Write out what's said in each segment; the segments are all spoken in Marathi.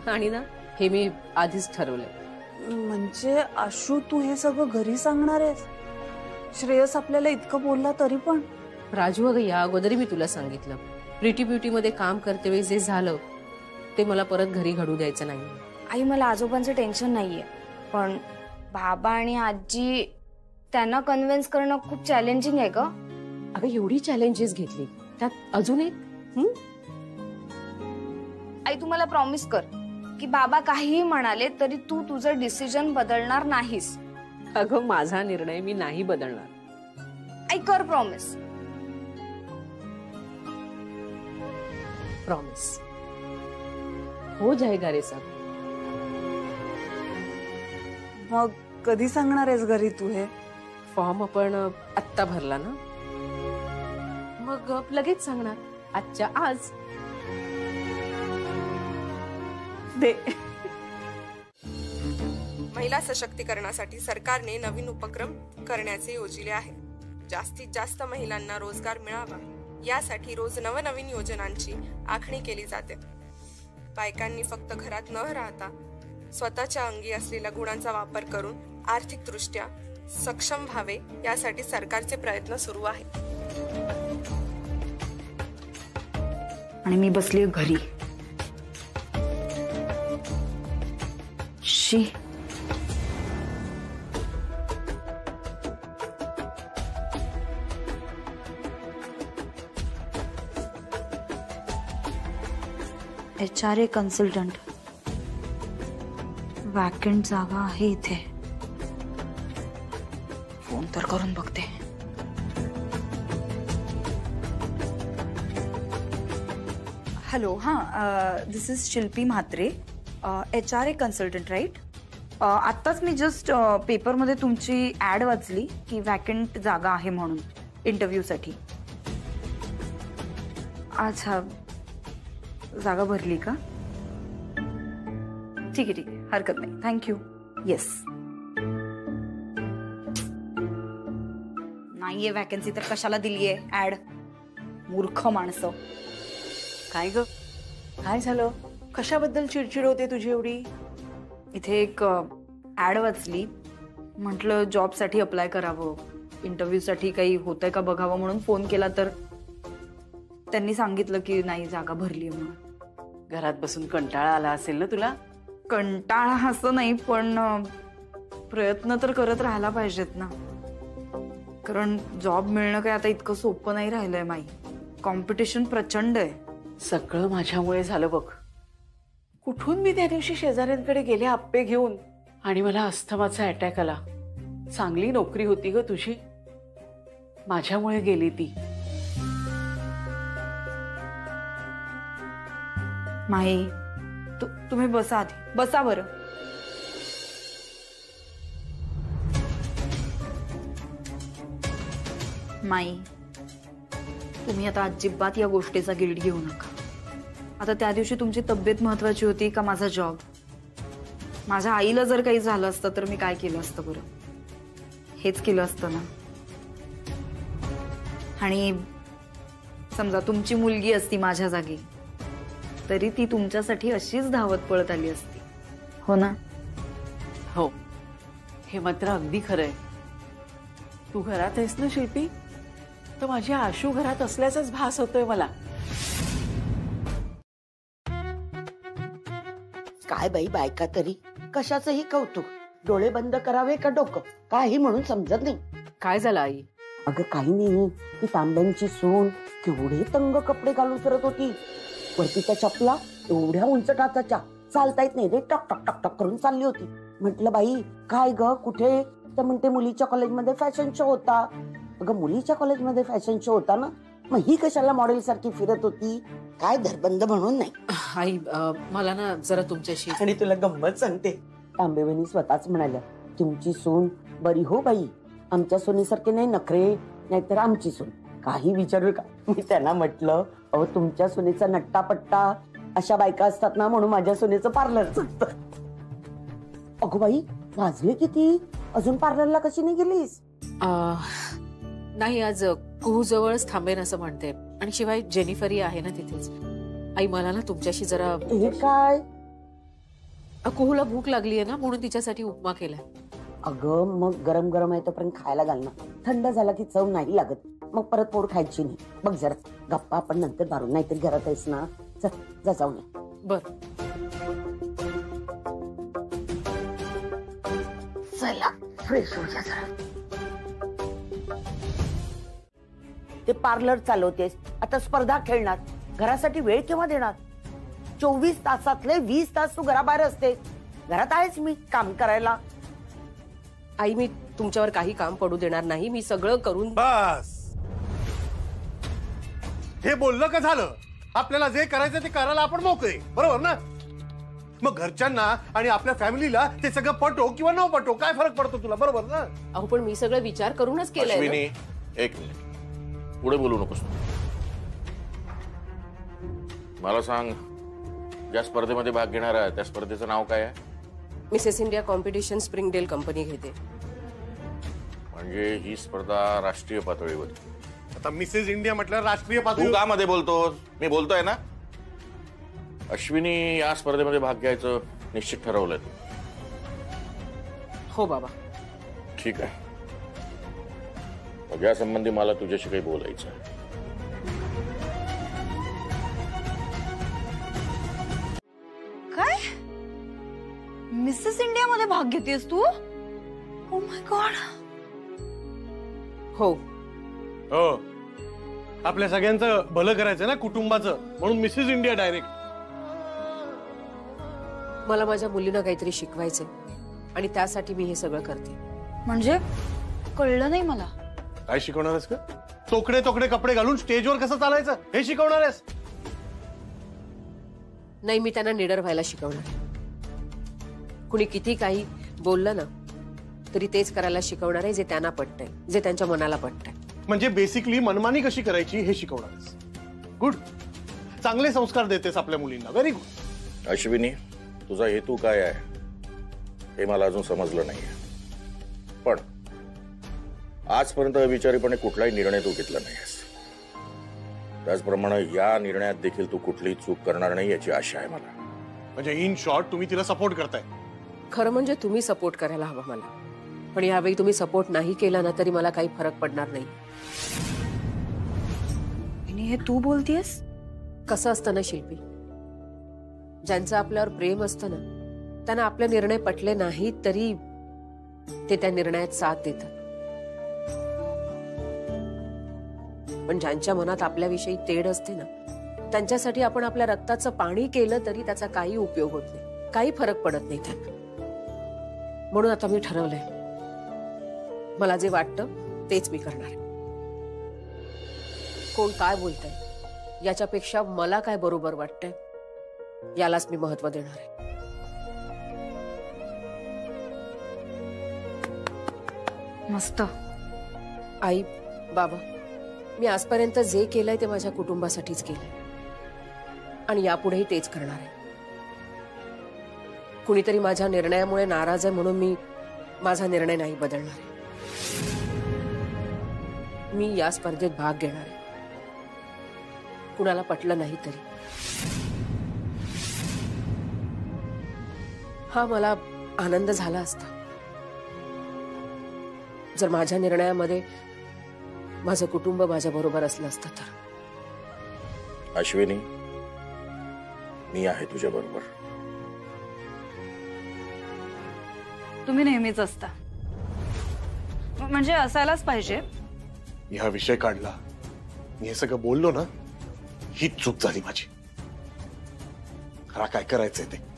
आणि ना हे मी आधीच ठरवलंय. म्हणजे आशू तू हे सगळं घरी सांगणार आहेस? श्रेयस आपल्याला इतकं बोलला तरी पण? राजू अगं या अगोदरी मी तुला सांगितलं, प्रिटी ब्युटी मध्ये काम करते वेळी जे झालं ते मला परत घरी घडू द्यायचं नाही. आई मला आजोबांचं टेन्शन नाहीये, पण बाबा आणि आजी त्यांना कन्व्हिन्स करणं खूप चॅलेंजिंग आहे का? अगं एवढी चॅलेंजेस घेतली त्यात अजून एक. आई तू मला प्रॉमिस कर की बाबा काहीही म्हणाले तरी तू तुझं डिसिजन बदलणार नाहीस. अगं माझा निर्णय मी नाही बदलणार. आई कर प्रॉमिस. प्रॉमिस हो जाएगा रे सब. मग कधी सांगणार आहेस घरी तू हे? फॉर्म आपण आत्ता भरला ना, मग लगेच सांगणार, आजच्या आज. दे. महिला सशक्तीकरणासाठी सरकारने नवीन उपक्रम करण्याचे योजिले आहे. जास्तीत जास्त महिलांना रोजगार मिळावा यासाठी रोज नवनवीन योजनांची आखणी केली जाते. बायकांनी फक्त घरात न राहता स्वतःच्या अंगी असलेल्या गुणांचा वापर करून आर्थिकदृष्ट्या सक्षम व्हावे यासाठी सरकारचे प्रयत्न सुरू आहेत. आणि मी बसली घरी. शी HRA कन्सल्टंट वॅकंट जागा आहे इथे. फोन तर करून बघते. हॅलो, हां, this is Shilpi Mhatre, HRA consultant right? आत्ताच मी जस्ट पेपरमध्ये तुमची ॲड वाचली की वॅकंट जागा आहे म्हणून इंटरव्ह्यूसाठी. अच्छा, जागा भरली का? ठीक आहे ठीक आहे, हरकत नाही, थँक्यू. येस. नाहीये वॅकन्सी तर कशाला दिलीये ॲड? मूर्ख माणसं. काय ग, काय झालं? कशाबद्दल चिडचिड होते तुझी एवढी? इथे एक ॲड वाचली, म्हटलं जॉबसाठी अप्लाय करावं, इंटरव्ह्यूसाठी काही होतंय का बघावं म्हणून फोन केला तर त्यांनी सांगितलं की नाही, जागा भरली आहे म्हणून. घरात बसून कंटाळा आला असेल ना तुला? कंटाळा असं नाही, पण प्रयत्न तर करत राहायला पाहिजेत ना, कारण जॉब मिळणं काय आता इतकं सोपं नाही राहिलंय. माई कॉम्पिटिशन प्रचंड आहे. सगळं माझ्यामुळे झालं बघ. कुठून मी त्या दिवशी शेजाऱ्यांकडे गेले आप्पे घेऊन आणि मला अस्थमाचा अटॅक आला. चांगली नोकरी होती ग तुझी, माझ्यामुळे गेली ती. माई तुम्ही बसा आधी, बसा बरं. माई तुम्ही आता अजिबात या गोष्टीचा गिल्ट घेऊ नका. आता त्या दिवशी तुमची तब्येत महत्वाची होती का माझा जॉब? माझ्या आईला जर काही झालं असतं तर मी काय केलं असतं बरं? हेच केलं असतं ना. आणि समजा तुमची मुलगी असती माझ्या जागी तरी ती तुमच्यासाठी अशीच धावत पळत आली असती, हो ना? हो, हे मात्र अगदी खरंय. तू घरात आहेस ना शिल्पी, तर माझी आशू घरात असल्याचाच भास होतोय मला. काय बाई बायका तरी, कशाचंही कौतुक. डोळे बंद करावे का डोकं, काही म्हणून समजत नाही. काय झालं आई? अगं काही नाही, ती तांब्यांची सून केवढे तंग कपडे घालून फिरत होती. वरती त्या चपला एवढ्या उंच टाचाच्या, चालता येत नाही रे, टक टक टक टक करून चालली होती. म्हटलं बाई काय ग, कुठे? तर म्हणते मुलीच्या कॉलेजमध्ये फॅशन शो होता. अगं मुलीच्या कॉलेजमध्ये फॅशन शो होता ना, मग ही कशाला मॉडेल सारखी फिरत होती? काय धरबंद म्हणून नाही. आई मला ना जरा तुमच्याशी. आणि तुला गंमत सांगते, तांबेवणी स्वतःच म्हणाल्या, तुमची सून बरी हो बाई, आमच्या सोनीसारखे नाही नखरे, नाहीतर आमची सून काही विचारू का. मी त्यांना म्हटलं, अहो तुमच्या सुनेचा नट्टापट्टा अशा बायका असतात ना, म्हणून माझ्या सुनेचं पार्लरच असतं. अगो बाई वाजले किती, अजून पार्लरला कशी नाही गेलीस? नाही, आज कुहू जवळच थांबेन असं म्हणते, आणि शिवाय जेनिफरी आहे ना तिथेच. आई मला ना तुमच्याशी जरा. हे काय कुहूला भूक लागली आहे ना, म्हणून तिच्यासाठी उपमा केलाय. अगं मग गरम गरम आहे तोपर्यंत खायला घाल ना. थंड झाला की चव नाही लागत, मग परत पोट खायची नाही. बघ जरा गप्पा आपण नंतर मारू, नाहीतरी घरात आहेस ना. जा जाऊ नये. बर. चला फ्रेश होऊया जरा. ते पार्लर चालवतेस, आता स्पर्धा खेळणार, घरासाठी वेळ केव्हा देणार? 24 तासातले 20 तास तू घराबाहेर असते. घरात आहेस मी काम करायला. आई, मी तुमच्यावर काही काम पडू देणार नाही. मी सगळं करून. बस हे बोललं का झालं? आपल्याला जे करायचं ते करायला आपण मोकळे, बरोबर ना? मग घरच्यांना आणि आपल्या फॅमिलीला ते सगळं पटो किंवा न पटो काय फरक पडतो तुला, बरोबर ना? अहो पण मी सगळं विचार करूनच केलंय ना. अश्विनी, एक मिनिट, पुढे बोलू नकोस. मला सांग, ज्या स्पर्धेमध्ये भाग घेणार आहे त्या स्पर्धेचं नाव काय आहे? Mrs India competition Springdale company घेते. म्हणजे ही स्पर्धा राष्ट्रीय पातळीवर. आता मिसेस इंडिया म्हटलं राष्ट्रीय तू पातळीवर. का मध्ये बोलतोस? मी बोलतोय ना. अश्विनी, या स्पर्धेमध्ये भाग घ्यायचं निश्चित ठरवलंय तू? हो बाबा. ठीक आहे. मग या संबंधी मला तुझ्याशी काही बोलायचं आहे. काय? मिसेस इंडिया मध्ये भाग घेतेस तू? Oh my God. हो. हो, आपल्या सगळ्यांचं भलं करायचं ना, कुटुंबाचं, म्हणून मिसेस इंडिया डायरेक्ट. मला माझ्या मुलीनं काहीतरी शिकवायचंय आणि त्यासाठी मी हे सगळं करते. म्हणजे कळलं नाही मला. काय शिकवणार आहेस का? तोकडे तोकडे कपडे घालून स्टेजवर कसं चालायचं हे शिकवणार आहेस? नाही, मी त्यांना निडर व्हायला शिकवणार. कुणी किती काही बोललं ना तरी तेच करायला शिकवणार आहे जे त्यांना पटतंय, जे त्यांच्या मनाला पटतंय. म्हणजे बेसिकली मनमानी कशी करायची हे शिकवणार आहेस. गुड. चांगले संस्कार देतेस आपल्या मुलींना. Very good. अश्विनी, तुझा हेतू काय आहे हे मला अजून समजलं नाहीये. पण आजपर्यंत विचारीपणे कुठलाही निर्णय तू घेतला नाहीस. त्याचप्रमाणे या निर्णयात देखील तू कुठलीही चूक करणार नाही याची आशा आहे मला. म्हणजे इन शॉर्ट तुम्ही तिला सपोर्ट करताय. खरं म्हणजे तुम्ही सपोर्ट करायला हवा मला, पण यावेळी तुम्ही सपोर्ट नाही केला ना तरी मला काही फरक पडणार नाही. हे तू बोलतेस? कसं असतं ना शिल्पी, ज्यांचं आपल्यावर प्रेम असतं ना त्यांना आपले निर्णय पटले नाहीत तरी ते त्या निर्णयात साथ देतात. पण ज्यांच्या मनात आपल्याविषयी तेढ असते ना त्यांच्यासाठी आपण आपल्या रक्ताचं पाणी केलं तरी त्याचा काही उपयोग होत नाही, काही फरक पडत नाही त्यांना. म्हणून आता मी ठरवलंय, मला जे वाटतं तेच मी करणार. कोण काय बोलतंय याच्यापेक्षा मला काय बरोबर वाटतंय यालाच मी महत्व देणार आहे. मस्त. आई, बाबा, मी आजपर्यंत जे केलंय ते माझ्या कुटुंबासाठीच केलंय आणि यापुढेही तेच करणार आहे. कुणीतरी माझ्या निर्णयामुळे नाराज आहे म्हणून मी माझा निर्णय नाही बदलणार आहे. मी या स्पर्धेत भाग घेणार आहे, कुणाला पटलं नाही तरी. हा मला आनंद झाला असता जर माझ्या निर्णयामध्ये माझं कुटुंब माझ्या बरोबर असलं असतं तर. अश्विनी, मी आहे तुझ्या बरोबर. तुम्ही नेहमीच असता, म्हणजे असायलाच पाहिजे. मी हा विषय काढला, मी हे सगळं बोललो ना, हीच चूक झाली माझी. खरा काय करायचंय ते.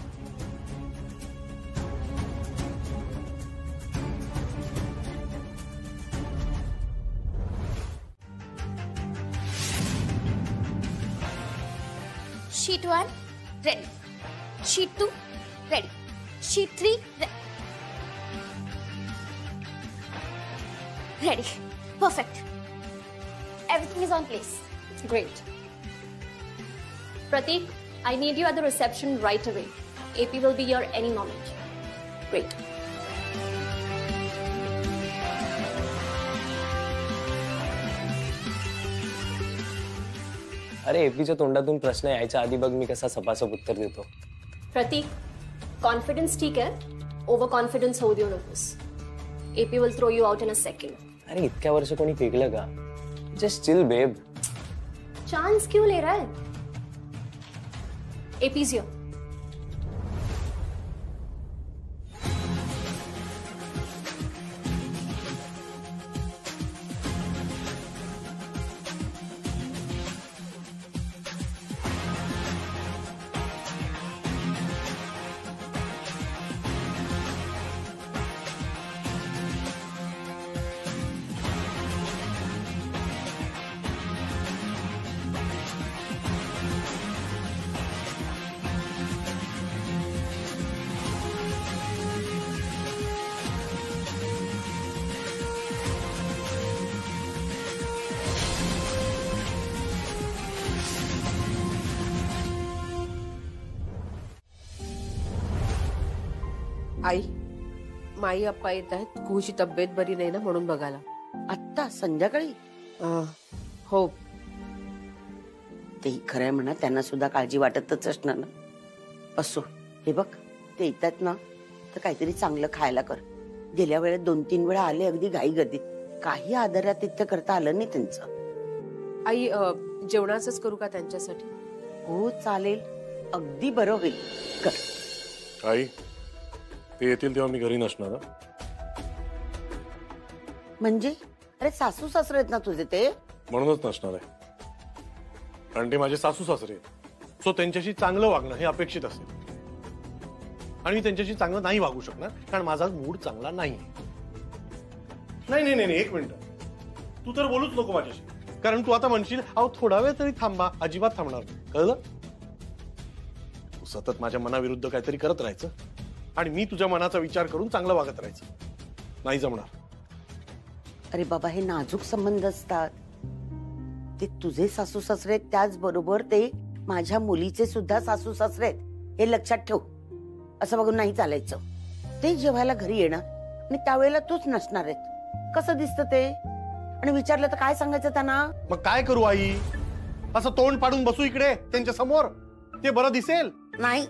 Sheet 1, ready. Sheet 2, ready. Sheet 3, ready. Perfect. Everything is on place. Great. Prateek, I need you at the reception right away. AP will be here any moment. Great. अरे एपीच्या तोंडातून प्रश्न यायच्या आधी बघ मी कसा सपासप उत्तर देतो. Prateek, कॉन्फिडन्स ठीक आहे, ओव्हर कॉन्फिडन्स होऊ देऊ नकोस. AP will throw you out in a second. अरे इतक्या वर्ष कोणी फेकलं का? जस्ट चिल बेब. चांस क्यों ले रहा है? APs here. आई, माई अप्पा येत आहेत. कुहूची तब्येत बरी नाही ना म्हणून बघायला. आत्ता संध्याकाळी? हो. तेही खरंय म्हणा, त्यांना सुद्धा काळजी वाटतच असणार ना. असो, हे बघ ते येतात ना तर काहीतरी चांगलं खायला कर. गेल्या वेळेत 2-3 वेळा आले अगदी घाई गर्दीत, काही आदरातिथ्य करता आलं नाही त्यांचं. आई जेवणाचंच करू का त्यांच्यासाठी? हो चालेल, अगदी बरं होईल, कर. आई, ते येतील तेव्हा मी घरी नसणार. म्हणजे अरे सासू सासरे आहेत ना तुझे ते? म्हणूनच नसणार आहे, कारण ते माझे सासू सासरे आहेत. सो त्यांच्याशी चांगलं वागणं हे अपेक्षित असेल, आणि मी त्यांच्याशी चांगलं नाही वागू शकणार कारण माझा मूड चांगला नाही. नाही नाही नाही, एक मिनिट, तू तर बोलूच नको माझ्याशी, कारण तू आता म्हणशील अहो थोडा वेळ तरी थांबा. अजिबात थांबणार नाही, कळलं? तू सतत माझ्या मनाविरुद्ध काहीतरी करत राहायचं आणि मी तुझ्या मनाचा विचार करून चांगलं वागत राहायचं. नाही जमणार. अरे बाबा, हे नाजूक संबंध असतात. ते तुझे सासू सासरे आहेत, त्याचबरोबर ते माझ्या मुलीचे सुद्धा सासू सासरे आहेत, हे लक्षात ठेव. असं बघून नाही चालायचं. ते जेवायला घरी येणार आणि त्यावेळेला तूच नसणार आहेत. कसं दिसतं ते? आणि विचारलं तर काय सांगायचं त्यांना? मग काय करू आई? असं तोंड पाडून बसू इकडे त्यांच्या समोर? ते बरं दिसेल? नाही,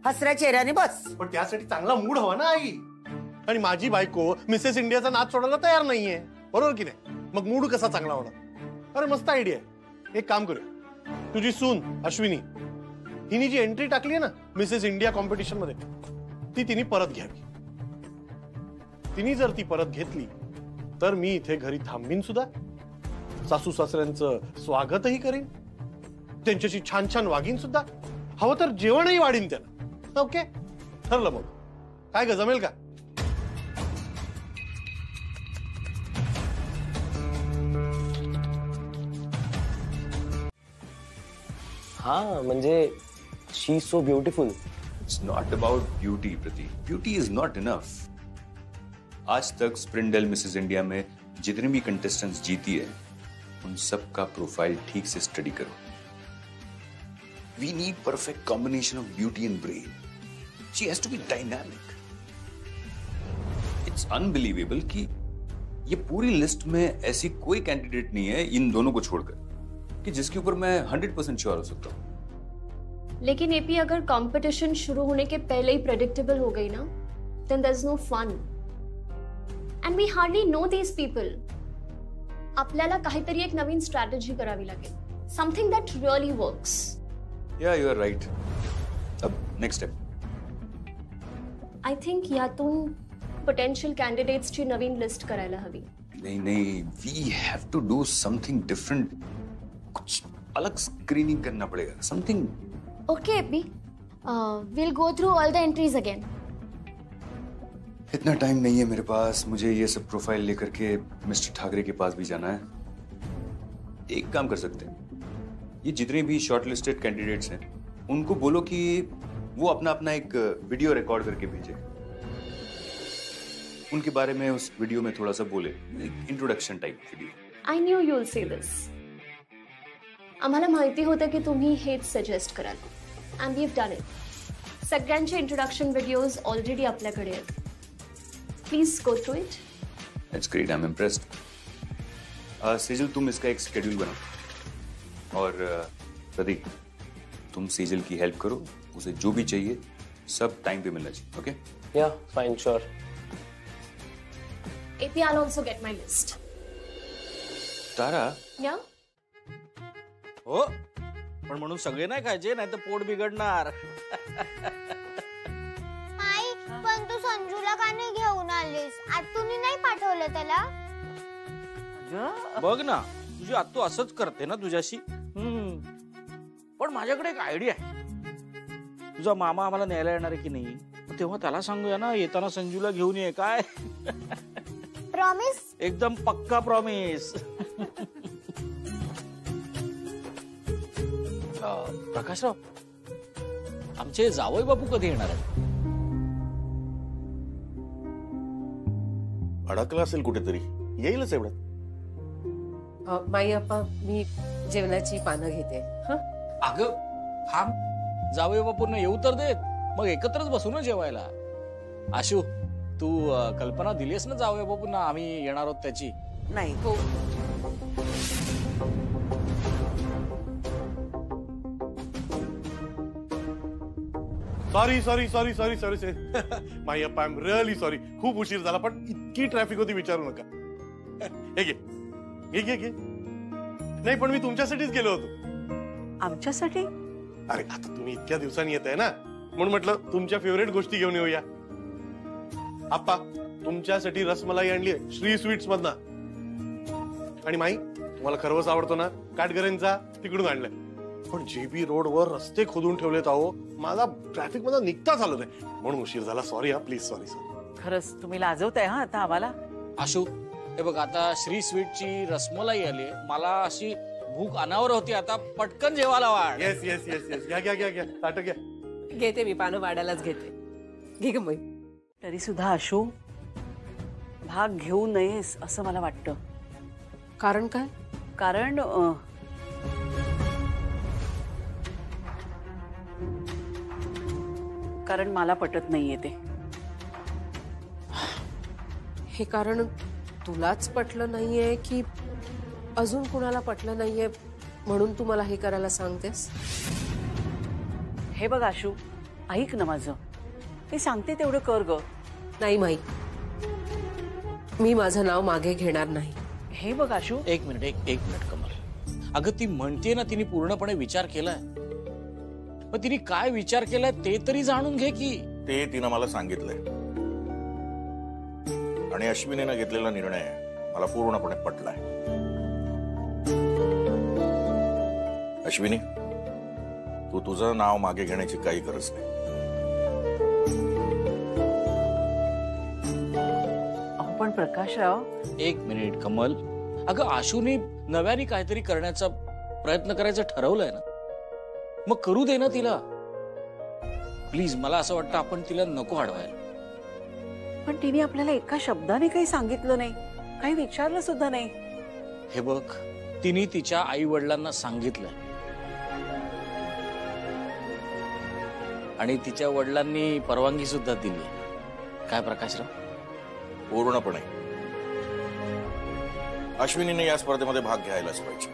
हसऱ्या चेहऱ्याने बस. पण त्यासाठी चांगला मूड हवा ना आई. आणि माझी बायको मिसेस इंडियाचा नाच सोडायला तयार नाहीये, बरोबर की नाही? मग मूड कसा चांगला होणार? अरे मस्त आयडिया आहे. एक काम करूया, तुझी सून अश्विनी हिने जी एंट्री टाकली आहे ना मिसेस इंडिया कॉम्पिटिशन मध्ये, ती तिने परत घ्यावी. तिने जर ती परत घेतली तर मी इथे घरी थांबीन सुद्धा, सासू सासऱ्यांचं स्वागतही करीन, त्यांच्याशी छान छान वागीन सुद्धा, हवं तर जेवणही वाढीन त्यांना. ओके, ठरलं. मग काय ग, जमेल का? हाँ म्हणजे she is so beautiful. It's not about beauty, Prati. Beauty is not enough. आज तक स्प्रिंगडेल मिसेस इंडिया में जितने भी कंटेस्टेंट्स जीती है, उन सब का प्रोफाइल ठीक से स्टडी करो. We need perfect combination of beauty and brain. She has to be dynamic. It's unbelievable कि ये पूरी लिस्ट में ऐसी कोई कैंडिडेट नहीं है इन दोनों को छोड़कर कि जिसके ऊपर मैं 100% श्योर हो सकता हूँ. लेकिन एपी, अगर कंपटीशन शुरू होने के पहले ही प्रेडिक्टेबल हो गई ना, then there's no fun. And we hardly know these people. आपल्याला काहीतरी एक नवीन स्ट्रॅटेजी करावी लागेल. Something that really works. Yeah, you are right. अब next step. I think यातून potential candidates ची नवीन लिस्ट करायला हवी. नहीं, we have to do something different. कुछ अलग स्क्रीनिंग करना पड़ेगा. Something. Okay, AP. We'll go through all the entries again. इतना टाइम नहीं है मेरे पास. मुझे ये सब प्रोफाइल लेकर के मिस्टर ठाकरे के पास भी जाना है. एक काम कर सकते हैं, ये जितने भी शॉर्टलिस्टेड कैंडिडेट्स हैं उनको बोलो कि वो अपना अपना एक वीडियो रिकॉर्ड करके भेजे. उनके बारे में उस वीडियो में थोड़ा सा बोले, introduction type video. I knew you'll say this. आम्हाला माहिती होतं की तुम्ही हेच सजेस्ट कराल. And we've done it. सगळ्यांचे इंट्रोडक्शन व्हिडिओज ऑलरेडी आपल्याकडे आहेत. Please go through it. That's great. I'm impressed. Sejal, तुम इसका एक शेड्यूल बनाओ और प्रदीप तुम सेजल की हेल्प करो. उसे जो भी चाहिए सब टाइम पे मिलना चाहिए. ओके? या fine, sure. AP, I'll also get my list. Tara, Yeah? हो पण म्हणून सगळे नाही खायचे, नाही तर पोट बिघडणार. आई, पण तू संजूला का नाही घेऊन आलीस? आतूनी नाही पाठवलं त्याला? बघ ना, तुझी आत्तू असंच करते ना तुझ्याशी. पण माझ्याकडे एक आयडिया आहे. तुझा मामा आम्हाला न्यायला येणार आहे की नाही, तेव्हा त्याला सांगूया ना, येताना संजूला घेऊन ये. काय? प्रॉमिस? एकदम पक्का प्रॉमिस. प्रकाशराव, आमचे जावई बापू कधी येणार आहेत? अडकला असेल कुठेतरी, येईलच एवढं. माई अप्पा, मी जेवणाची पानं घेते. अगं थांब, जावई बापूंना येऊ तर देत, मग एकत्रच बसू ना जेवायला. आशू, तू कल्पना दिलीस ना जावई बापूंना आम्ही येणार आहोत त्याची? नाही. हो. Sorry sorry sorry sorry sorry sorry my Appa, I am really sorry. खूप उशीर झाला, पण इतकी ट्रॅफिक होती विचारू नका. हे घे घे घे घे. नाही, पण मी तुमच्यासाठीच गेलो होतो. आमच्यासाठी? अरे आता तुम्ही इतक्या दिवसांनी येत आहे ना, म्हणून म्हटलं तुमच्या फेवरेट गोष्टी घेऊन येऊया. आप्पा, तुमच्यासाठी रसमलाई आणली श्री स्वीट्स मधना. आणि माई, तुम्हाला खरवस आवडतो ना, काटघरांचा, तिकडून आणलाय. पण JB रोड वर रस्ते खोदून ठेवलेत अहो, माझा ट्रॅफिक मध्ये निघताच आलो नाही, म्हणून उशीर झाला. सॉरी हा, प्लीज सॉरी सॉरी. खरंच तुम्ही लाजवताय हा आता आम्हाला. आशू, हे बघ, आता श्री स्वीटची रसमलाई आली, मला अशी भूक अनावर होती, आता पटकन जेवायला वाढ. येस येस येस येस, घ्या घ्या घ्या घ्या, ताटं घ्या. घेते मी, पानं वाढायलाच घेते. घे ग माई. तरी सुद्धा आशू, भाग घेऊ नयेस असं मला वाटतं. कारण काय? कारण कारण मला पटत नाहीये ते. हे कारण तुलाच पटलं नाहीये की अजून कुणाला पटलं नाहीये म्हणून तू मला हे करायला सांगतेस? हे बघ आशू, ऐक ना माझं, ते सांगते तेवढं कर ग. नाही माई, मी माझं नाव मागे घेणार नाही. हे बघ आशू, एक मिनिट कमल. अगं ती म्हणते ना, तिने पूर्णपणे विचार केलाय. पण तिने काय विचार केलाय ते तरी जाणून घे की. ते तिनं मला सांगितलंय, आणि अश्विनीनं घेतलेला निर्णय मला पूर्णपणे पटलाय. अश्विनी, तू तुझं नाव मागे घेण्याची काही गरज नाही. पण प्रकाशराव, एक मिनिट कमल. अगं आशूने नव्याने काहीतरी करण्याचा प्रयत्न करायचं ठरवलंय ना, मग करू दे ना तिला. प्लीज, मला असं वाटतं आपण तिला नको अडवायला. पण तिने आपल्याला एका शब्दाने काही सांगितलं नाही, काही विचारलं सुद्धा नाही. हे बघ, तिने तिच्या आई वडिलांना सांगितलंय, आणि तिच्या वडिलांनी परवानगी सुद्धा दिली. काय प्रकाशराव? पूर्णपणे. अश्विनीने या स्पर्धेमध्ये भाग घ्यायलाच पाहिजे.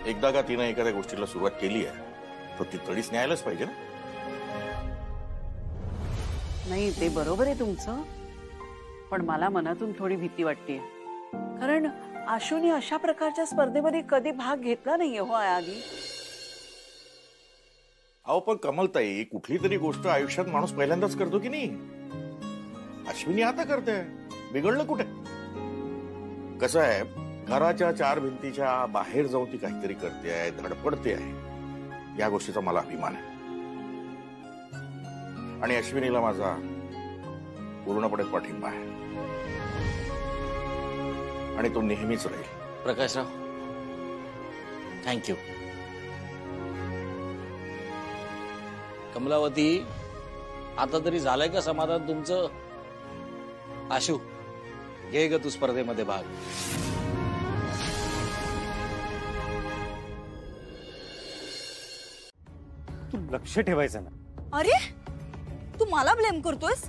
एकदा का तिने एखाद्या गोष्टीला सुरुवात केली आहे, तर ती तडीच न्यायलाच पाहिजे ना. नाही, ते बरोबर आहे तुमचं, पण मला मनातून थोडी भीती वाटते. कारण आशूने अशा प्रकारच्या स्पर्धेमध्ये कधी भाग घेतला नाहीये हो आधी. अहो, पण कमलताई, कुठली तरी गोष्ट आयुष्यात माणूस पहिल्यांदाच करतो की नाही. अश्विनी आता करते, बिघडलं कुठे? कसं आहे, घराच्या चार भिंतीच्या बाहेर जाऊन ती काहीतरी करते आहे, धडपडते आहे, या गोष्टीचा मला अभिमान आहे. आणि अश्विनीला माझा पूर्णपणे पाठिंबा आहे, आणि तो नेहमीच राहील. प्रकाशराव, थँक्यू. कमलावती, आता तरी झालंय का समाधान तुमचं? आशू, घे ग तू स्पर्धेमध्ये भाग. तू लक्ष ठेवायचं ना. अरे, तू मला ब्लेम करतोयस?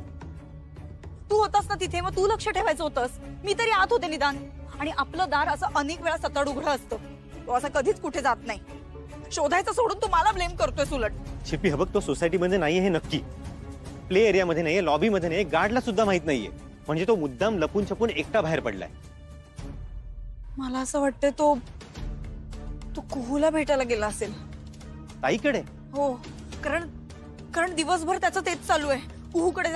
तू होतास ना तिथे, मग तू लक्ष ठेवायचं होतंस. मी तरी आत होते निदान. आणि आपलं दार असं अनेक वेळा सतत उघडं असतं, तो असं कधीच कुठे जात नाही. शोधायचं सोडून तू मला ब्लेम करतोय उलट. शिल्पी हे बघ, तो सोसायटीमध्ये नाहीये हे नक्की, प्ले एरियामध्ये नाहीये, लॉबीमध्ये नाहीये, गार्डला सुद्धा माहित नाहीये. म्हणजे तो मुद्दाम लपून छपून एकटा बाहेर पडलाय. मला असं वाटतंय तो कुहूला भेटायला गेला असेल. ताईकडे? हो, कारण दिवसभर त्याचं तेच चालू आहे, कुहूकडे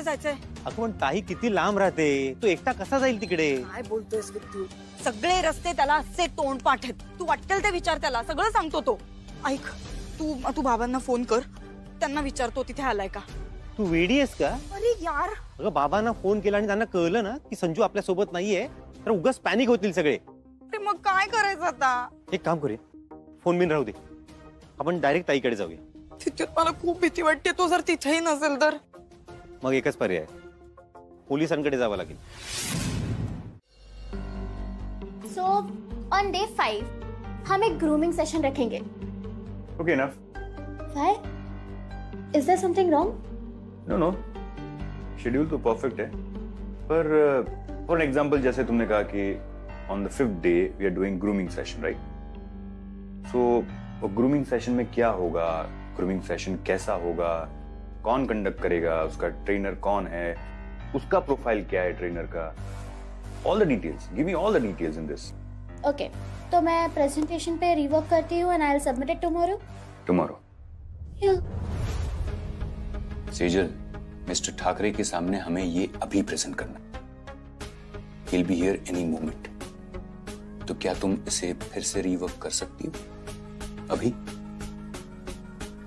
जायचंय. अगं पण ताई किती लांब राहते, तो एकटा कसा जाईल तिकडे? काय बोलतोयस तू? सगळे रस्ते त्याला असे तोंडपाठ आहेत. तू वाटेल ते विचार त्याला, सगळं सांगतो तो. ऐक, तू बाबांना फोन कर, त्यांना विचारतो तिथे आलाय का. तू वेडी आहेस का? अरे यार, अगं बाबांना फोन केला आणि त्यांना कळलं ना की संजू आपल्या सोबत नाहीये तर उगाच पॅनिक होतील सगळे. मग काय करायचं आता? एक काम करूया, फोन बिन राहू दे, आपण डायरेक्ट ताईकडे जाऊया. तिथे मला खूप भीती वाटते, तो जर तिथेही नसेल तर. मग एकच पर्याय, पोलिसांकडे जावं लागेल. सो ऑन डे 5 हम एक ग्रूमिंग सेशन रखेंगे. Okay enough. Why? Is there something wrong? No schedule तो परफेक्ट है, पर फॉर एग्जाम्पल जैसे तुमने कहा कि on the 5th day we are doing grooming session, right? So grooming session में क्या होगा, ग्रूमिंग सेशन कैसा होगा, कौन कंडक्ट करेगा, उसका ट्रेनर कौन है, उसका प्रोफाइल क्या है ट्रेनर का, all the details, give me all the details in this. Okay, तो मैं प्रेजेंटेशन पे रिवर्क करती हूँ and I'll submit it tomorrow. Tomorrow. Yeah. Sejal, mister Thackeray के सामने हमें ये अभी प्रेजेंट करना. He'll be here any moment. तो क्या तुम इसे फिर से रिवर्क कर सकती हो अभी?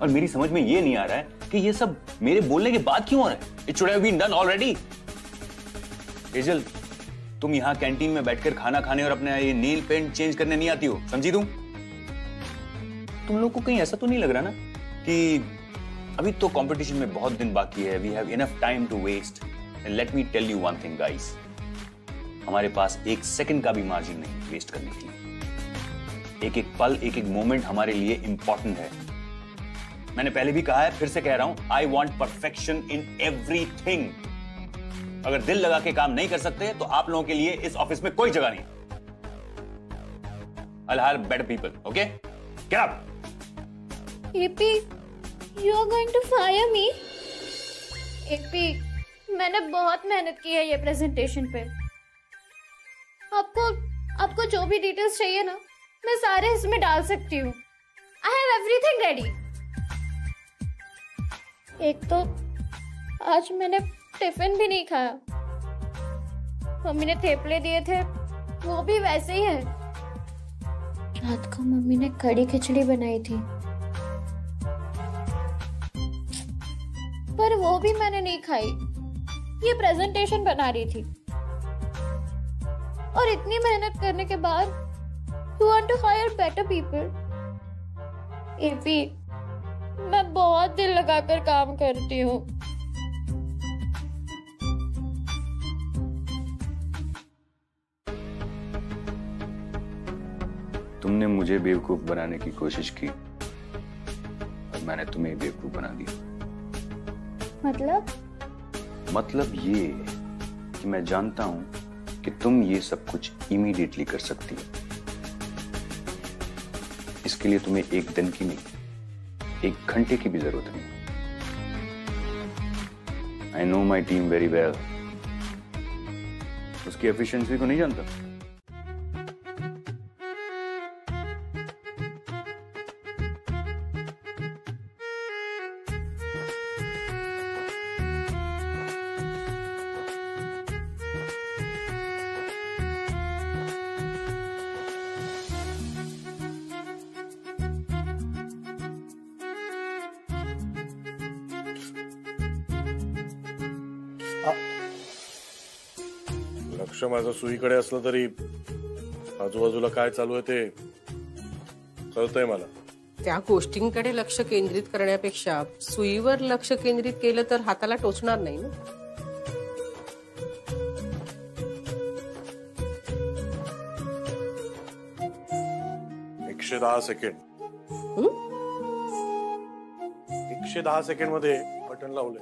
और मेरी समझ में ये नहीं आ रहा है कि ये सब मेरे बोलने के बाद क्यों हो रहा है. It should have been done already. Sejal, तुम यहाँ कैंटीन में बैठकर खाना खाने और अपने ये नेल पेंट चेंज करने नहीं आती हो, समझी तुम लोग को कहीं ऐसा तो नहीं लग रहा ना कि अभी तो कंपटीशन में बहुत दिन बाकी है, we have enough time to waste. And let me tell you one thing guys, हमारे पास एक सेकंड का भी मार्जिन नहीं वेस्ट करने के लिए. एक एक पल, एक एक मोमेंट हमारे लिए इंपॉर्टेंट है. मैंने पहले भी कहा है, फिर से कह रहा हूं, I want perfection in everything. अगर दिल लगा के काम नहीं कर सकते तो आप लोगों के लिए इस ऑफिस में कोई जगह नहीं. I'll hire better people, okay? Get up. AP, you are going to fire me? AP, मैंने बहुत मेहनत की है ये प्रेजेंटेशन पे. आपको जो भी डिटेल्स चाहिए ना, मैं सारे इसमें डाल सकती हूँ. I have everything ready. एक तो आज मैंने टिफिन भी नहीं खाया. मम्मी ने थेपले दिए थे, वो भी वैसे ही है. रात को मम्मी ने कड़ी खिचड़ी बनाई थी, पर वो भी मैंने नहीं खाई. ये प्रेजेंटेशन बना रही थी, और इतनी मेहनत करने के बाद you want to hire better people. AP, मैं बहुत दिल लगाकर काम करती हूँ. तुमने मुझे बेवकूफ बनाने की कोशिश की और मैंने तुम्हें बेवकूफ बना दिया. मतलब ये कि मैं जानता हूं कि तुम ये सब कुछ इमीडिएटली कर सकती हो. इसके लिए तुम्हें एक दिन की नहीं, 1 घंटे की भी जरूरत नहीं. I know my team very well. उसकी एफिशिएंसी को नहीं जानता. लक्ष माझं सुईकडे असलं तरी आजूबाजूला काय चालू आहे ते कळतंय मला. त्या गोष्टींकडे लक्ष केंद्रित करण्यापेक्षा सुईवर लक्ष केंद्रित केलं तर हाताला टोचणार नाही ना. एकशे 10 सेकंड 110 सेकंड मध्ये बटन लावले.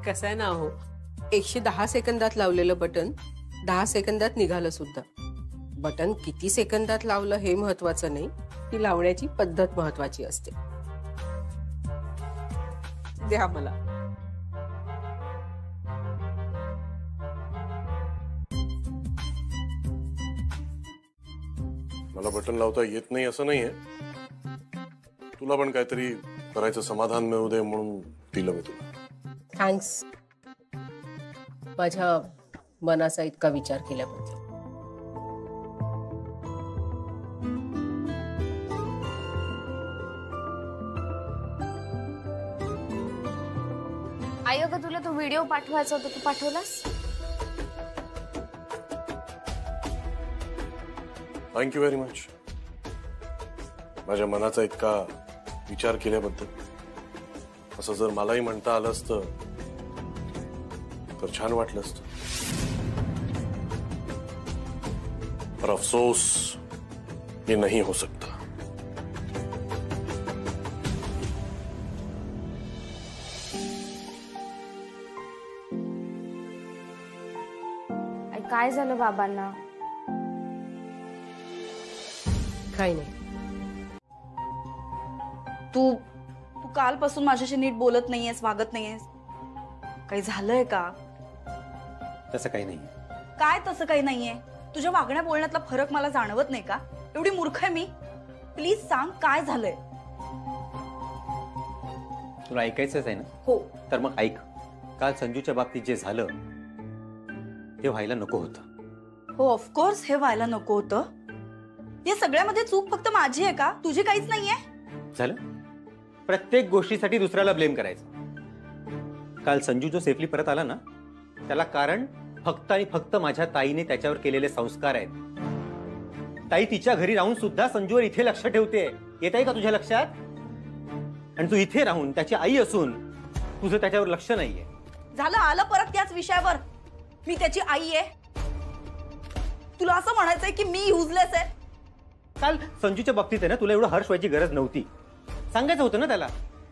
कसं आहे ना हो, 110 सेकंदात लावलेलं बटन 10 सेकंदात निघालं सुद्धा. बटन किती सेकंदात लावलं हे महत्वाचं नाही, ती लावण्याची पद्धत महत्वाची असते. द्या मला. मला बटन लावता येत नाही असं नाहीये, तुला पण काहीतरी करायचं समाधान मिळू दे म्हणून दिलं मी तुला. थँक्स माझ्या मनाचा इतका विचार केल्याबद्दल. आई अगं तुला तो व्हिडिओ पाठवायचा होता, तू पाठवलास? थँक्यू व्हेरी मच माझ्या मनाचा इतका विचार केल्याबद्दल. असं जर मलाही म्हणता आलं असतं तर छान वाटलं असतं, पर अफसोस ये नहीं हो सकता. काय झालं बाबांना? काही नाही. तू तू कालपासून माझ्याशी नीट बोलत नाहीयेस, वागत नाहीयेस. काही झालंय का? तसं काही नाही. काय तसं काही नाहीये? तुझ्या वागण्या बोलण्यातला फरक मला जाणवत नाही का? एवढी मूर्ख आहे मी? प्लीज सांग काय झालंय. तुला ऐकायचंच आहे ना? हो. तर मग ऐक. काल संजूच्या बाबतीत जे झालं ते व्हायला नको होतं. हो ऑफकोर्स हे व्हायला नको होतं. या सगळ्यामध्ये चूक फक्त माझी आहे का? तुझी काहीच नाहीये? झालं प्रत्येक गोष्टीसाठी दुसऱ्याला ब्लेम करायचं. काल संजू जो सेफली परत आला ना, त्याला कारण फक्त आणि फक्त माझ्या ताईने त्याच्यावर केलेले संस्कार आहेत. ताई तिच्या घरी राहून सुद्धा संजूवर इथे लक्ष ठेवते. येत आहे का तुझ्या लक्षात? आणि तू इथे राहून त्याची आई असून तुझं त्याच्यावर लक्ष नाहीये. झालं आलं परत त्याच विषयावर. मी त्याची आई आहे. तुला असं म्हणायचंय की मी युजलेस आहे? काल संजूच्या बाबतीत आहे ना, तुला एवढं हर्ष व्हायची गरज नव्हती. सांगायचं होतं ना त्याला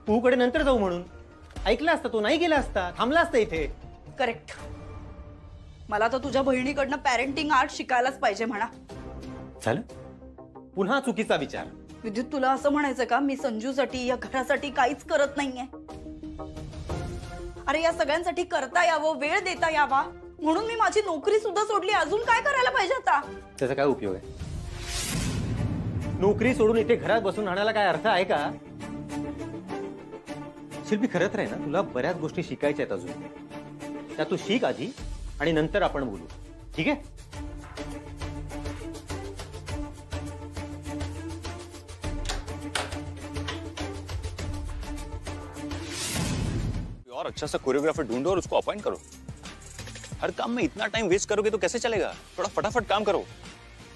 तूकडे नंतर जाऊ म्हणून. ऐकला असता, तो नाही गेला असता, थांबला असता इथे. करेक्ट. मला तर तुझ्या बहिणीकडनं पॅरेंटिंग आर्ट शिकायलाच पाहिजे म्हणा. झालं पुन्हा चुकीचा विचार. विद्युत तुला असं म्हणायचं का मी संजूसाठी या घरासाठी काहीच करत नाहीये? अरे या सगळ्यांसाठी करता यावं, वेळ देता यावा म्हणून मी माझी नोकरी सुद्धा सोडली. अजून काय करायला पाहिजे आता? त्याचा काय उपयोग आहे? नोकरी सोडून इथे घरात बसून राहण्याला काय अर्थ आहे का? शिल्पी खरंच आहे ना, तुला बऱ्याच गोष्टी शिकायच्या आहेत अजून. त्या तू शिक आधी आणि नंतर आपण बोलू, ठीक आहे? और अच्छा सा कोरियोग्राफर ढूंढो और उसको अपॉइंट करो. हर काम में इतना टाइम वेस्ट करोगे तो कैसे चलेगा? थोड़ा फटाफट काम करो.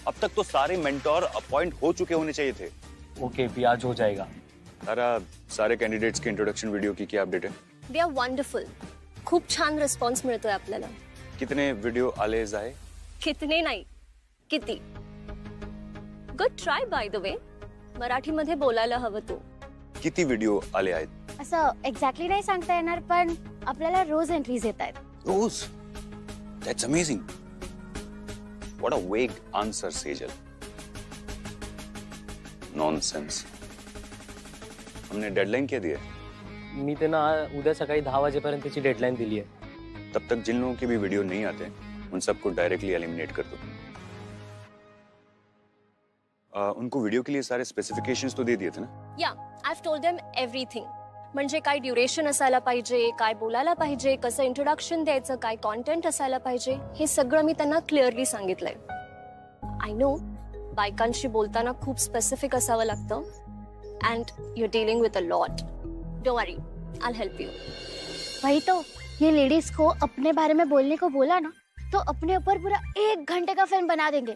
अब तक तो सारे मेंटोर अपॉइंट हो चुके होने चाहिए थे. ओके भी आज हो जाएगा. सारे कैंडिडेट्स के इंट्रोडक्शन वीडियो की क्या अपडेट है? They are wonderful. खूप छान रिस्पॉन्स मिळतोय आपल्याला. कितने वीडियो आले जाए? कितने नाही, किती. Good try by the way. मराठीमध्ये बोलायला हवं तू. किती व्हिडिओ आले आहेत? असं एक्झॅक्टली नाही सांगता येणार, पण आपल्याला रोज एंट्रीज येत आहेत. रोज? That's amazing. What a vague answer, Sejal. Nonsense. हमने डेडलाइन क्या दी है? मी त्यांना उद्या सकाळी 10 वाजेपर्यंतची डेडलाईन दिली आहे. तब तक जिन लोगों के भी वीडियो नहीं आते उन सबको डायरेक्टली एलिमिनेट कर दो. उनको वीडियो के लिए सारे स्पेसिफिकेशंस तो दे दिए थे ना? या I have told them everything. म्हणजे काय ड्युरेशन असायला पाहिजे, काय बोलायला पाहिजे, कसं इंट्रोडक्शन द्यायचं, काय कॉन्टेंट असायला पाहिजे, हे सगळं मी त्यांना क्लिअरली सांगितलंय. आय नो बायकांशी बोलताना खूप स्पेसिफिक असावं लागतं. And you dealing with a lot. Don't worry, I will help you. वही तो, ये लेडीज को अपने बारे में बोलने को बोला ना तो अपने ऊपर पूरा 1 घंटे का फिल्म बना देंगे.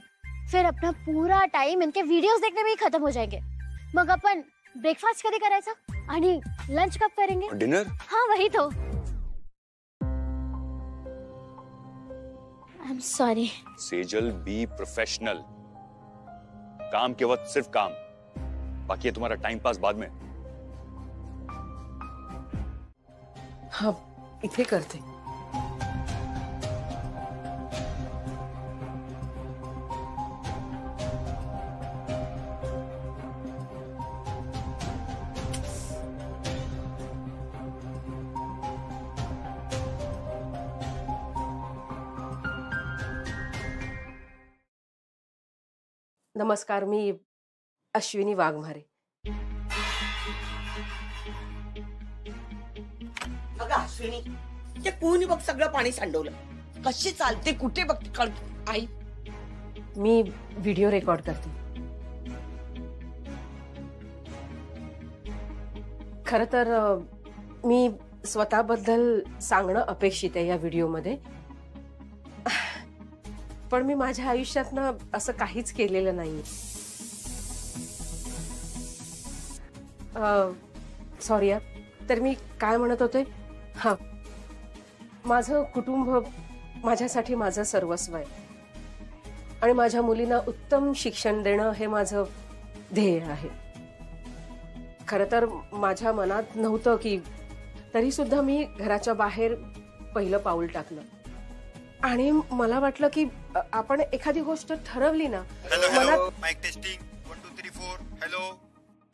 फिर अपना पूरा टाइम इनके वीडियोस देखने में ही खत्म हो जाएंगे. मग अपन ब्रेकफास्ट कधी करायचा आणि लंच कब करेंगे? डिनर? हाँ वही तो. I am sorry. Sejal, be professional. काम के वक्त सिर्फ काम, बाकी है तुम्हारा टाइम पास बाद में. हाँ इथे करते. नमस्कार, मी अश्विनी वाघमारे. अगं अश्विनी, ते कोणी बघ सगळं पाणी सांडवलं. कशी चालते, कुठे बघते कळ. आई, मी व्हिडिओ रेकॉर्ड करते. खरं तर मी स्वतःबद्दल सांगणं अपेक्षित आहे या व्हिडिओमध्ये, पण मी माझ्या आयुष्यातनं असं काहीच केलेलं नाही. सॉरी. तर मी काय म्हणत होते, हा, माझं कुटुंब माझ्यासाठी माझं सर्वस्व आहे आणि माझ्या मुलींना उत्तम शिक्षण देणं हे माझं ध्येय आहे. खरं तर माझ्या मनात नव्हतं की, तरी सुद्धा मी घराच्या बाहेर पहिलं पाऊल टाकलं आणि मला वाटलं की आपण एखादी गोष्ट ठरवली ना. Hello, mic testing 1 2 3 4. Hello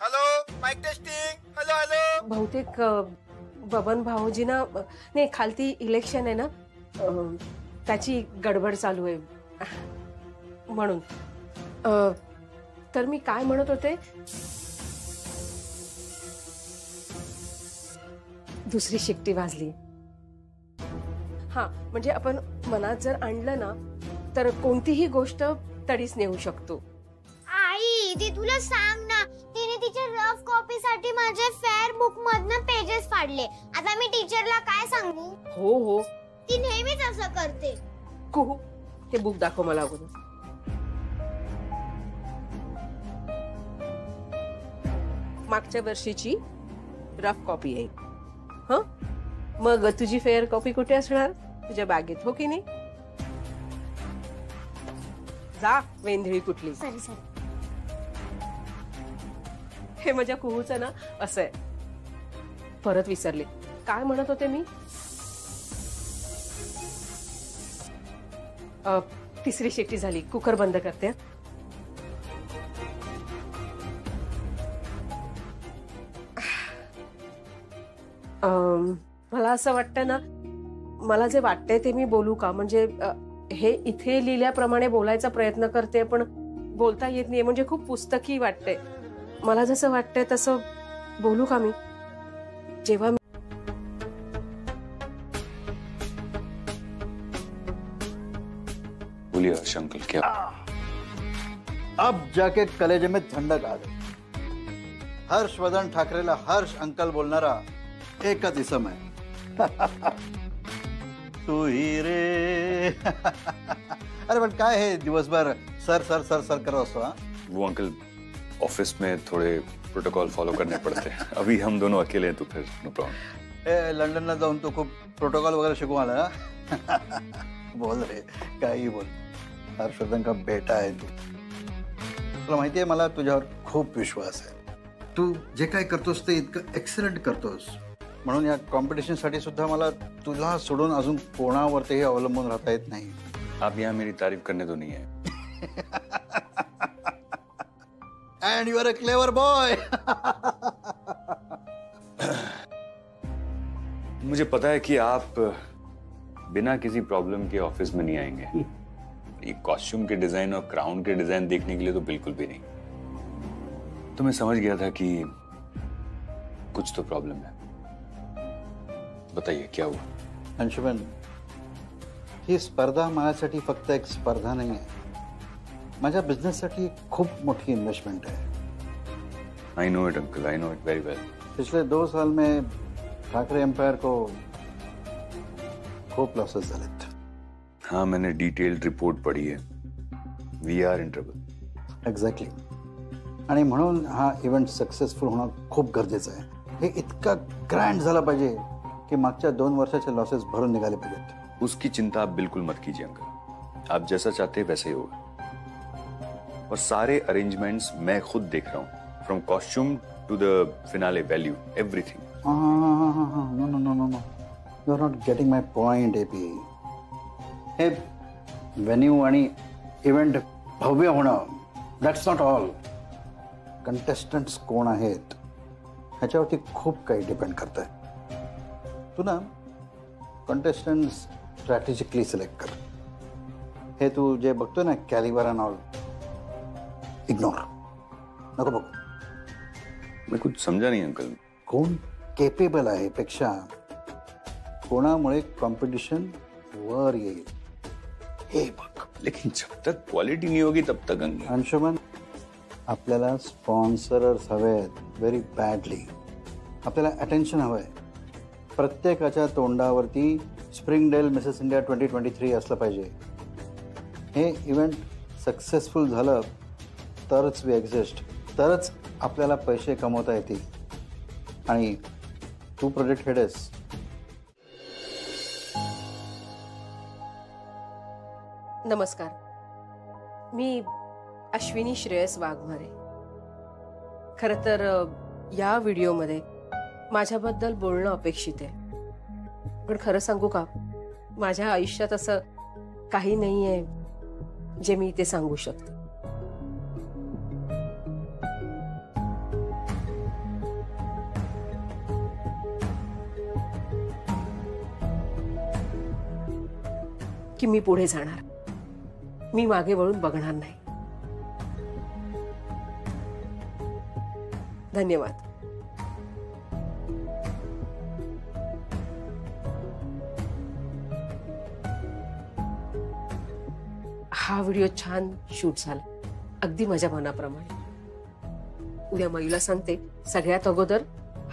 hello, mic testing. Hello hello. बहुतेक बबन भाऊजींना नाही, खालती इलेक्शन आहे ना, त्याची गडबड चालू आहे म्हणून. तर मी काय म्हणत होते, दुसरी शिट्टी वाजली. हा, म्हणजे आपण मनात जर आणलं ना तर कोणतीही गोष्ट तडीस नेऊ शकतो. आई, ती तुला सांग ना, तिने तिच्या रफ कॉपी साठी माझे फेअर बुक मधनं पेजेस फाडले. आता मी टीचरला काय सांगू? हो हो, ती नेहमीच असं करते. कुहू, ते बुक दाखव मला अगोदर. मागच्या वर्षीची रफ कॉपी आहे. हं, मग तुझी फेअर कॉपी कुठे असणार? तुझ्या बॅगेत, हो की नाही? जा, वेंधळी कुठली. Sorry sorry. हे माझ्या कुहूचं ना असं आहे. परत विसरले, काय म्हणत होते मी? तिसरी शिट्टी झाली. कुकर बंद करते. मला असं वाटतं ना, मला जे वाटतंय ते मी बोलू का? म्हणजे हे इथे लिहिल्याप्रमाणे बोलायचा प्रयत्न करते पण बोलता येत नाहीये, म्हणजे खूप पुस्तकी वाटतंय. मला जसं वाटतंय तसं बोलू का मी? जेव्हा बोलिए हर्ष अंकल, क्या? अब जाके कलेजे में ठंडक आ गई. हर्षवर्धन ठाकरेला हर्ष अंकल बोलणारा एकच इसम आहे. तू ही रे. अरे पण काय हे दिवसभर सर सर सर सर करत असतो? हा, वो अंकल ऑफिस में थोड़े प्रोटोकॉल फॉलो करने पड़ते हैं. अभी हम दोनों अकेले हैं तो फिर नो प्रॉब्लम. लंडनला जाऊन तू खूप प्रोटोकॉल वगैरे शिकून आला ना. बोल रे, काही बोल. हर्षवर्धन का बेटा आहे तू. तुला माहिती आहे, मला तुझ्यावर खूप विश्वास आहे. तू जे काय करतोस ते इतकं एक्सलंट करतोस. म्हणून या कॉम्पिटिशन साठी सुद्धा मला तुला सोडून अजून कोणावरतीही अवलंबून राहता येत नाही. आप यहाँ मेरी तारीफ करने तो नहीं है. End you are a clever boy. मुझे पता है कि आप बिना किसी प्रॉब्लम के ऑफिस में नहीं आएंगे. ये कॉस्ट्यूम के डिजाइन और क्राउन के डिजाइन देखने के लिए तो बिल्कुल भी नहीं. तो मैं समझ गया था कि कुछ तो प्रॉब्लम है. बताइए क्या हुआ? अंशुमन, ही स्पर्धा माझ्यासाठी फक्त एक स्पर्धा नाही आहे. माझ्या बिझनेससाठी खूप मोठी इन्वेस्टमेंट है. I know it uncle, I know it very well. पिछले 2 साल में ठाकरे एम्पायर को खूप लॉसेस झालेत. हाँ, मैंने डिटेल्ड रिपोर्ट पढ़ी है. We are in trouble. Exactly. आणि म्हणून हा इव्हेंट सक्सेसफुल होणं खूप गरजेचं आहे. हे इतका ग्रँड झाला पाहिजे की मागच्या 2 वर्षाचे लॉसेस भरून निघाले पाहिजेत. उसकी चिंता आप बिल्कुल मत कीजिए अंकल. आप जैसा चाहते हैं वैसा ही होगा. और सारे अरेंजमेंट्स मैं खुद देख रहा हूँ, from costume to the finale value, everything. No no no no no, you are not getting my point. AP, हे व्हेन्यू आणि इव्हेंट भव्य होणं, दॅट्स नॉट ऑल. कंटेस्टंट्स कोण आहेत ह्याच्यावरती खूप काही डिपेंड करत आहे. तू ना कंटेस्टंट्स स्ट्रॅटेजिकली सिलेक्ट कर. हे तू जे बघतोय ना, कॅलिबर अँड ऑल, इग्नोर, नको बघ. मैं कुछ समझा नहीं अंकल. कोण केपेबल आहे पेक्षा कोणामुळे कॉम्पिटिशन वर येईल हे बघ. लेकिन जब तक क्वालिटी नहीं होगी तब तक अंशुमन, आपल्याला स्पॉन्सरर्स हवे आहेत व्हेरी बॅडली. आपल्याला अटेन्शन हवंय. प्रत्येकाच्या तोंडावरती स्प्रिंगडेल मिसेस इंडिया 2023 असलं पाहिजे. हे इव्हेंट सक्सेसफुल झालं तरच वी एक्झिस्ट, तरच आपल्याला पैसे कमवता येतील. आणि तू प्रोजेक्ट हेड आहेस. नमस्कार, मी अश्विनी श्रेयस वाघमारे. खरं तर या व्हिडिओमध्ये माझ्याबद्दल बोलणं अपेक्षित आहे. पण खरं सांगू का, माझ्या आयुष्यात असं काही नाहीये जे मी ते सांगू शकते. की मी पुढे जाणार, मी मागे वळून बघणार नाही. धन्यवाद. हा व्हिडिओ छान शूट झाला, अगदी माझ्या मनाप्रमाणे. उद्या मयूला सांगते सगळ्यात अगोदर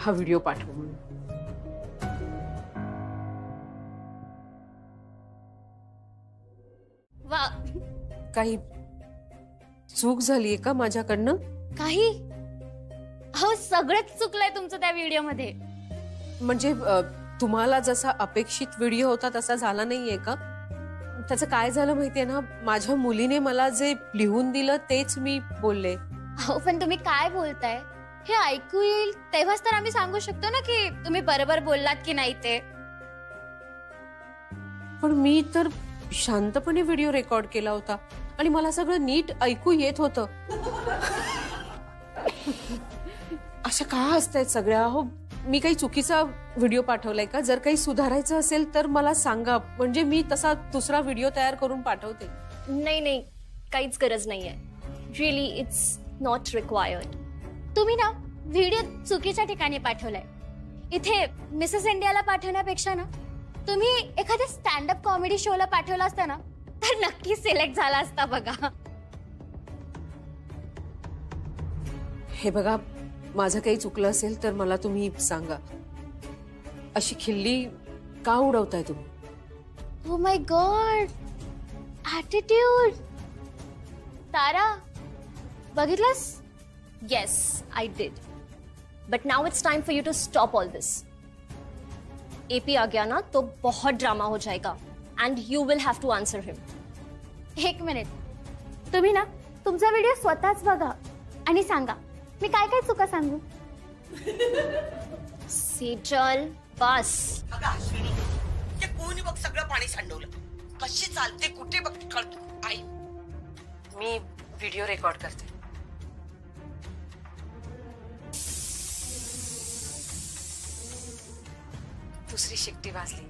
हा व्हिडिओ पाठव म्हणून. वा, काही चूक झालीये का माझ्याकडनं? काही हो, सगळंच चुकलंय तुमचं त्या व्हिडिओमध्ये. म्हणजे तुम्हाला जसा अपेक्षित व्हिडिओ होता तसा झाला नाहीये का? त्याचं काय झालं माहितीये ना, माझ्या मुलीने मला जे लिहून दिलं तेच मी बोलले. हो, पण तुम्ही काय बोलताय हे ऐकू येईल तेव्हाच तर आम्ही सांगू शकतो ना की तुम्ही बरोबर बोललात की नाही ते. पण मी तर शांतपणे व्हिडिओ रेकॉर्ड केला होता आणि मला सगळं नीट ऐकू येत होतं. अशा का हसतायत सगळ्या? हो, मी काही चुकीचा व्हिडिओ पाठवलाय का? जर काही सुधारायचं असेल तर मला सांगा, म्हणजे मी तसा दुसरा व्हिडिओ तयार करून पाठवते. नाही नाही, काहीच गरज नाहीये. Really it's not required. तुम्ही ना व्हिडिओ चुकीच्या ठिकाणी पाठवलाय. इथे मिसेस इंडियाला पाठवण्यापेक्षा ना तुम्ही एखाद्या स्टँडअप कॉमेडी शोला पाठवला असता ना तर नक्की सिलेक्ट झाला असता. बघा, हे बघा, माझं काही चुकलं असेल तर मला तुम्ही सांगा. अशी खिल्ली का उडवताय तुम्ही? Oh my God, attitude. तारा, बघितलंस? Yes, I did. But now it's time for you to stop all this. AP आ गया ना तो बहुत ड्रामा हो जाएगा and you will have to answer him. एक मिनिट, तुम्ही ना तुमचा व्हिडिओ स्वतःच बघा आणि सांगा मी काय काय चुका सांगू. सेजल, बस. अगं अश्विनी, ते कोणी बघ सगळं पाणी सांडवलं. कशी चालते कुठे बघ कळत. आई, मी व्हिडिओ रेकॉर्ड करते. दुसरी शिट्टी वाजली.